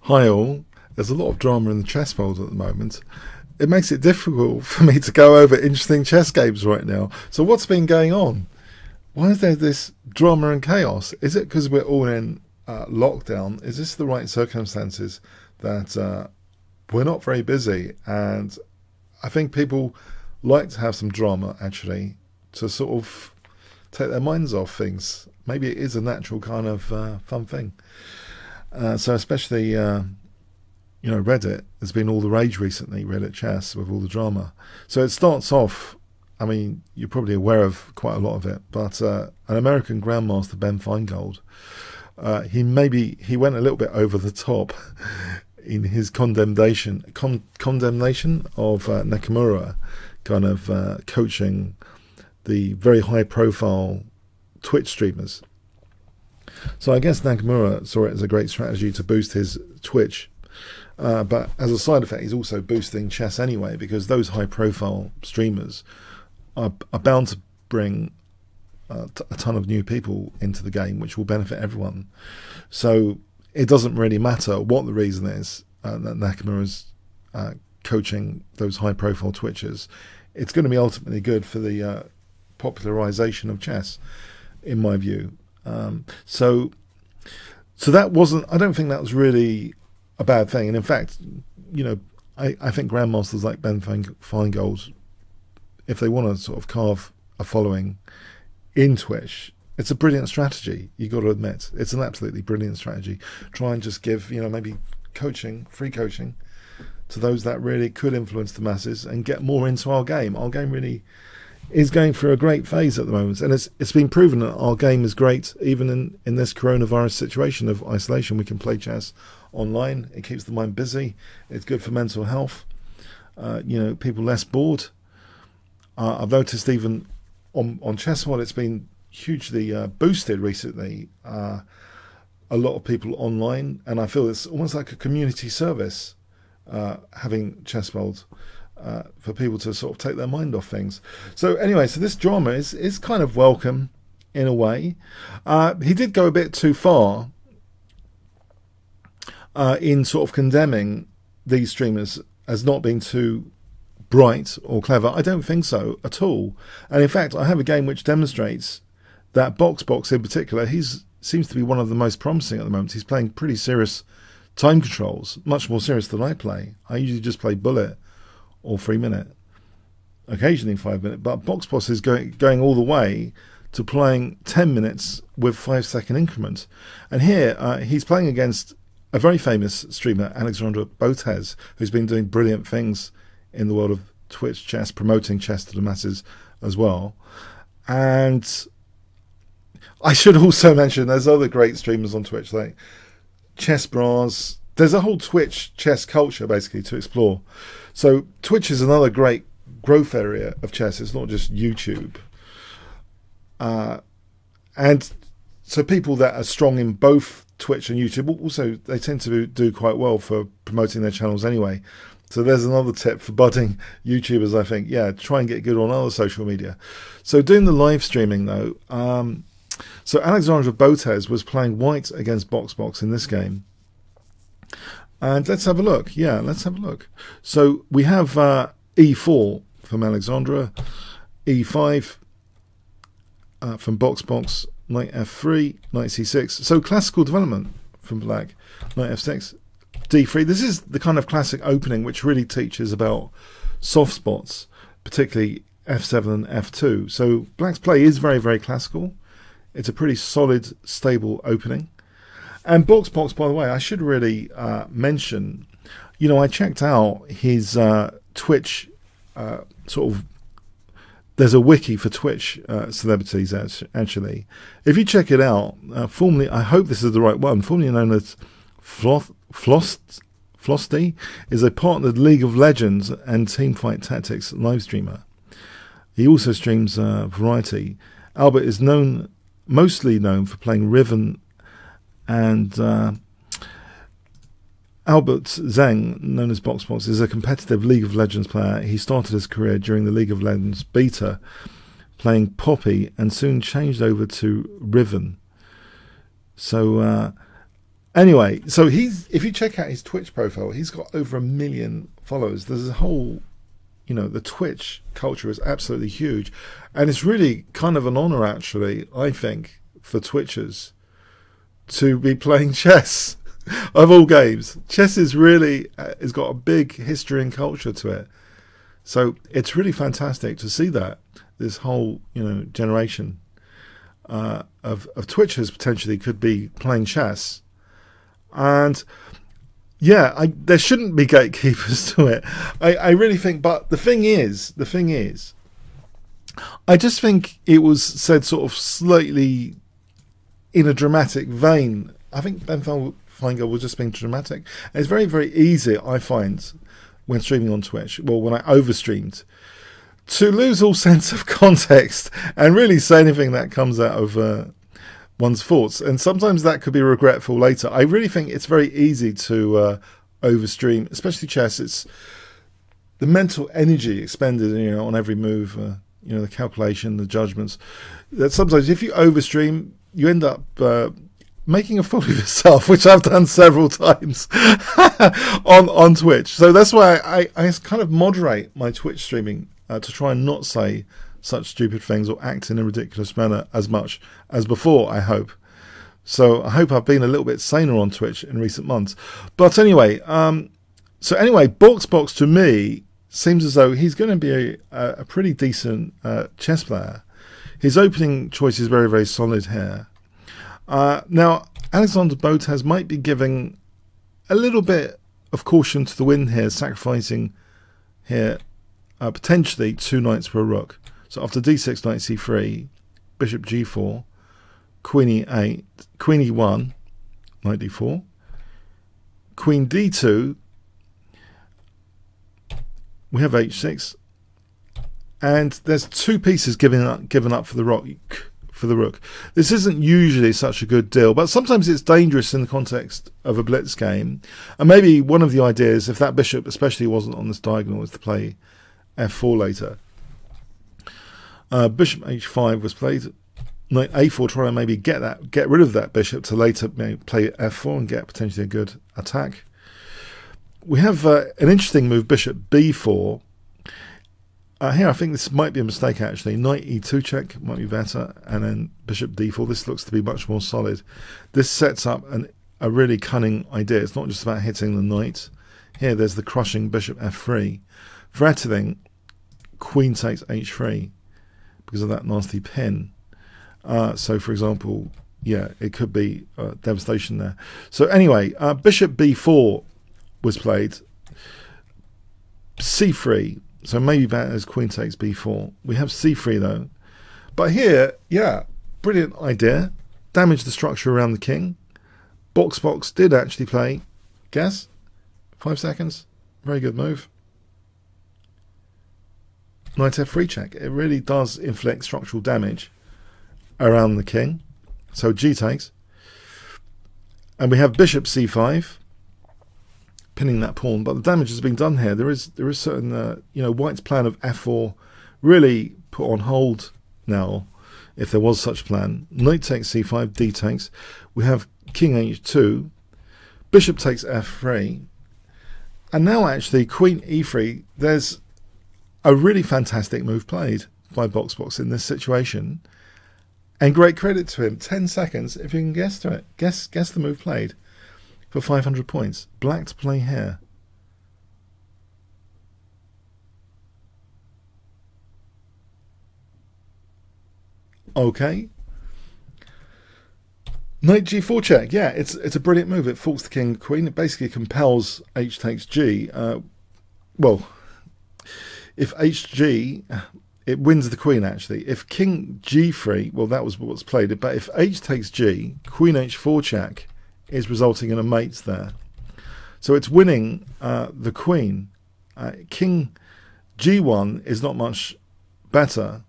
Hi all. There's a lot of drama in the chess world at the moment. It makes it difficult for me to go over interesting chess games right now. So what's been going on? Why is there this drama and chaos? Is it because we're all in lockdown? Is this the right circumstances that we're not very busy? And I think people like to have some drama, actually, to sort of take their minds off things. Maybe it is a natural kind of fun thing. So especially, Reddit has been all the rage recently, Reddit chess, with all the drama. So it starts off, I mean, you're probably aware of quite a lot of it, but an American grandmaster, Ben Feingold, he went a little bit over the top in his condemnation of Nakamura, kind of coaching the very high-profile Twitch streamers. So I guess Nakamura saw it as a great strategy to boost his Twitch, but as a side effect, he's also boosting chess anyway, because those high-profile streamers are bound to bring a ton of new people into the game, which will benefit everyone. So it doesn't really matter what the reason is that Nakamura's coaching those high-profile Twitchers. It's going to be ultimately good for the popularization of chess, in my view. So that wasn't, I don't think that was really a bad thing. And in fact, I think grandmasters like Ben Feingold, if they want to sort of carve a following in Twitch, it's a brilliant strategy. You got to admit, it's an absolutely brilliant strategy. Try and just give, maybe free coaching to those that really could influence the masses and get more into our game. Our game really is going through a great phase at the moment, and it's been proven that our game is great even in this coronavirus situation of isolation. We can play chess online. It keeps the mind busy. It's good for mental health. People less bored. I've noticed even on Chessworld, it's been hugely boosted recently. A lot of people online, and I feel it's almost like a community service, having Chessworld, for people to sort of take their mind off things. So anyway, so this drama is kind of welcome in a way. He did go a bit too far in sort of condemning these streamers as not being too bright or clever. I don't think so at all. And in fact, I have a game which demonstrates that BoxBox in particular, seems to be one of the most promising at the moment. He's playing pretty serious time controls, much more serious than I play. I usually just play bullet or 3 minute, occasionally 5 minute, but BoxBox is going all the way to playing 10 minutes with 5-second increments. And here he's playing against a very famous streamer, Alexandra Botez, who's been doing brilliant things in the world of Twitch chess, promoting chess to the masses as well. And I should also mention there's other great streamers on Twitch like Chess Bras. There's a whole Twitch chess culture basically to explore. So Twitch is another great growth area of chess. It's not just YouTube. And so people that are strong in both Twitch and YouTube, also they tend to do quite well for promoting their channels anyway. So there's another tip for budding YouTubers, I think. Yeah, try and get good on other social media. So doing the live streaming though, so Alexandra Botez was playing white against BoxBox in this game. And let's have a look. Yeah, let's have a look. So we have e4 from Alexandra, e5 from BoxBox, knight f3, knight c6. So classical development from black, knight f6, d3. This is the kind of classic opening which really teaches about soft spots, particularly f7 and f2. So black's play is very, very classical. It's a pretty solid, stable opening. And BoxBox, by the way, I should really mention, I checked out his Twitch there's a wiki for Twitch celebrities, actually. If you check it out, formerly, I hope this is the right one, formerly known as Flosty, is a partnered League of Legends and Teamfight Tactics live streamer. He also streams Variety. Albert is mostly known for playing Riven, and Albert Zhang, known as BoxBox, is a competitive League of Legends player. He started his career during the League of Legends beta, playing Poppy, and soon changed over to Riven. So Anyway, so if you check out his Twitch profile, he's got over 1 million followers. There's a whole, the Twitch culture is absolutely huge. And it's really kind of an honor, actually, I think, for Twitchers to be playing chess of all games. Chess is really, has got a big history and culture to it. So it's really fantastic to see that this whole, generation of Twitchers potentially could be playing chess. And yeah, there shouldn't be gatekeepers to it. I really think, but the thing is, I just think it was said sort of slightly in a dramatic vein. I think Ben Feingold was just being dramatic. And it's very, very easy, I find, when streaming on Twitch, well, when I overstreamed, to lose all sense of context and really say anything that comes out of one's thoughts. And sometimes that could be regretful later. I really think it's very easy to overstream, especially chess. It's the mental energy expended, on every move, the calculation, the judgments. That sometimes if you overstream, you end up making a fool of yourself, which I've done several times on Twitch. So that's why I kind of moderate my Twitch streaming to try and not say such stupid things or act in a ridiculous manner as much as before, I hope. So I hope I've been a little bit saner on Twitch in recent months. But anyway, Boxbox to me seems as though he's going to be a pretty decent chess player. His opening choice is very, very solid here. Now, Alexander Botez might be giving a little bit of caution to the wind here, sacrificing here potentially 2 knights for a rook. So after d6, knight c3, bishop g4, queen e8, queen e1, knight d4, queen d2, we have h6, and there's 2 pieces given up for the rook. This isn't usually such a good deal, but sometimes it's dangerous in the context of a blitz game. And maybe one of the ideas, if that bishop especially wasn't on this diagonal, is to play f4 later. Bishop h5 was played. Knight a4, trying to maybe get rid of that bishop to later maybe play f4 and get potentially a good attack. We have an interesting move, bishop b4. Here I think this might be a mistake actually. Knight e2 check might be better, and then bishop d4. This looks to be much more solid. This sets up a really cunning idea. It's not just about hitting the knight. Here there's the crushing bishop f3. Threatening queen takes h3 because of that nasty pin. So for example, yeah, it could be devastation there. So anyway, bishop b4 was played. c3. So maybe better as queen takes b4. We have c3 though. But here, yeah, brilliant idea. Damage the structure around the king. Boxbox did actually play. Guess? 5 seconds. Very good move. Knight f3 check. It really does inflict structural damage around the king. So g takes. And we have bishop c5. Pinning that pawn, but the damage has been done here. There is certain White's plan of f4 really put on hold now, if there was such a plan. Knight takes c5, d takes. We have king h2, bishop takes f3, and now actually queen e3. There's a really fantastic move played by Boxbox in this situation, and great credit to him. 10 seconds if you can guess to it. Guess the move played. For 500 points. Black to play here. Okay. Knight g4 check. Yeah, it's a brilliant move. It forks the king and queen. It basically compels h takes g. Well, if hg, it wins the queen actually. If king g3, well that was what's played. But if h takes g, queen h4 check is resulting in a mate there. So it's winning the queen. King g1 is not much better.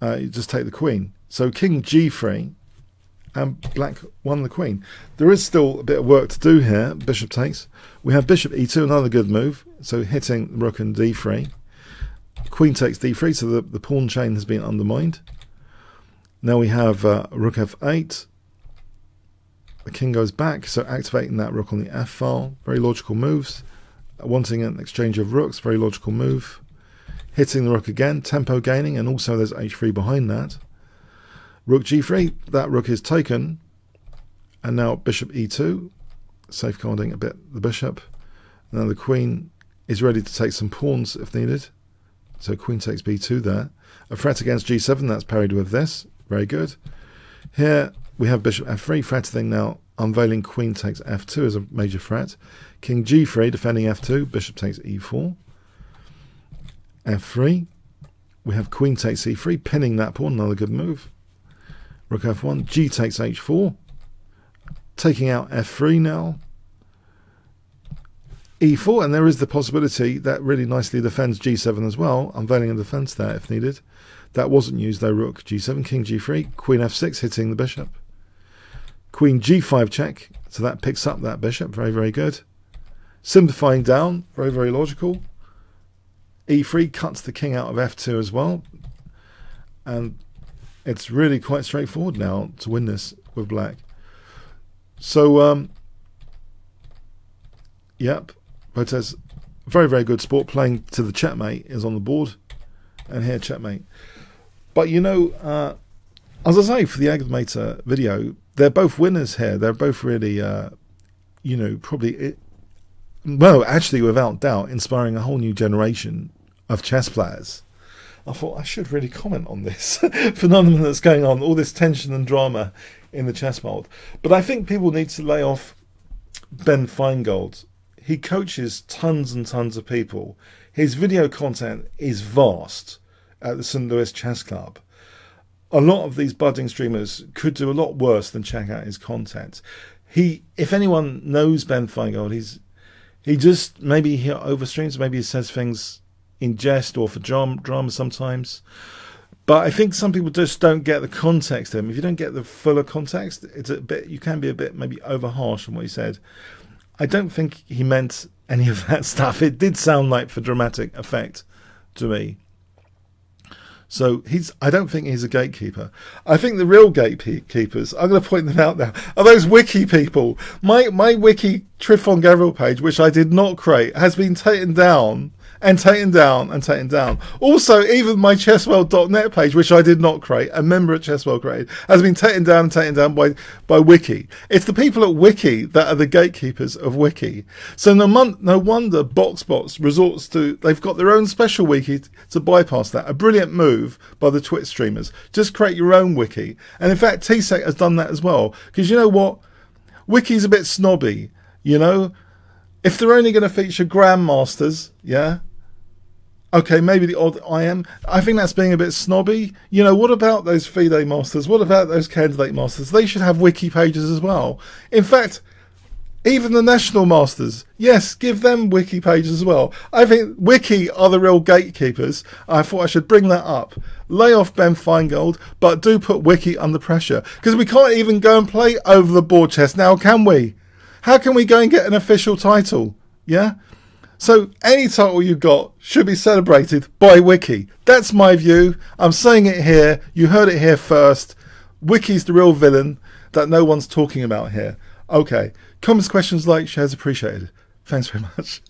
You just take the queen. So king g3 and black won the queen. There is still a bit of work to do here. Bishop takes. We have bishop e2, another good move. So hitting rook and d3. Queen takes d3, so the pawn chain has been undermined. Now we have rook f8. The king goes back, so activating that rook on the f file. Very logical moves. Wanting an exchange of rooks, very logical move. Hitting the rook again, tempo gaining, and also there's h3 behind that. Rook g3, that rook is taken. And now bishop e2, safeguarding a bit the bishop. Now the queen is ready to take some pawns if needed. So queen takes b2 there. A threat against g7, that's parried with this. Very good. Here we have bishop f3, threatening now, unveiling queen takes f2 as a major threat. King g3, defending f2, bishop takes e4. f3, we have queen takes c3, pinning that pawn, another good move. Rook f1, g takes h4, taking out f3 now. e4, and there is the possibility that really nicely defends g7 as well, unveiling a defense there if needed. That wasn't used though. Rook g7, king g3, queen f6, hitting the bishop. Queen g5 check, so that picks up that bishop, very, very good. Simplifying down, very, very logical. e3 cuts the king out of f2 as well. And it's really quite straightforward now to win this with black. So, yep, Botez, very, very good sport. Playing to the checkmate is on the board. And here, checkmate. But, you know, as I say, for the Agadmator video, they're both winners here. They're both really, you know, probably, well, actually, without doubt, inspiring a whole new generation of chess players. I thought I should really comment on this phenomenon that's going on, all this tension and drama in the chess world. But I think people need to lay off Ben Feingold. He coaches tons and tons of people. His video content is vast at the St. Louis Chess Club. A lot of these budding streamers could do a lot worse than check out his content. If anyone knows Ben Feingold, he just, maybe he overstreams, maybe he says things in jest or for drama sometimes. But I think some people just don't get the context of him. If you don't get the fuller context, it's a bit, you can be a bit maybe over harsh on what he said. I don't think he meant any of that stuff. It did sound like for dramatic effect to me. So I don't think he's a gatekeeper. I think the real gatekeepers, I'm going to point them out now, are those wiki people. My wiki Trifon Gavril page, which I did not create, has been taken down and taken down and taken down. Also, even my chessworld.net page, which I did not create, a member at Chessworld created, has been taken down and taken down by Wiki. It's the people at Wiki that are the gatekeepers of Wiki. So no wonder BoxBots resorts to, they've got their own special wiki to bypass that. A brilliant move by the Twitch streamers. Just create your own wiki. And in fact, TSEC has done that as well. Because you know what? Wiki's a bit snobby, you know? If they're only going to feature grandmasters, yeah? Okay, maybe the odd IM. I think that's being a bit snobby. You know, what about those FIDE masters? What about those candidate masters? They should have wiki pages as well. In fact, even the national masters, yes, give them wiki pages as well. I think wiki are the real gatekeepers. I thought I should bring that up. Lay off Ben Feingold, but do put wiki under pressure. Because we can't even go and play over the board chess now, can we? How can we go and get an official title? Yeah? So any title you got should be celebrated by Wiki. That's my view. I'm saying it here. You heard it here first. Wiki's the real villain that no one's talking about here. Okay. Comments, questions, likes, shares appreciated. Thanks very much.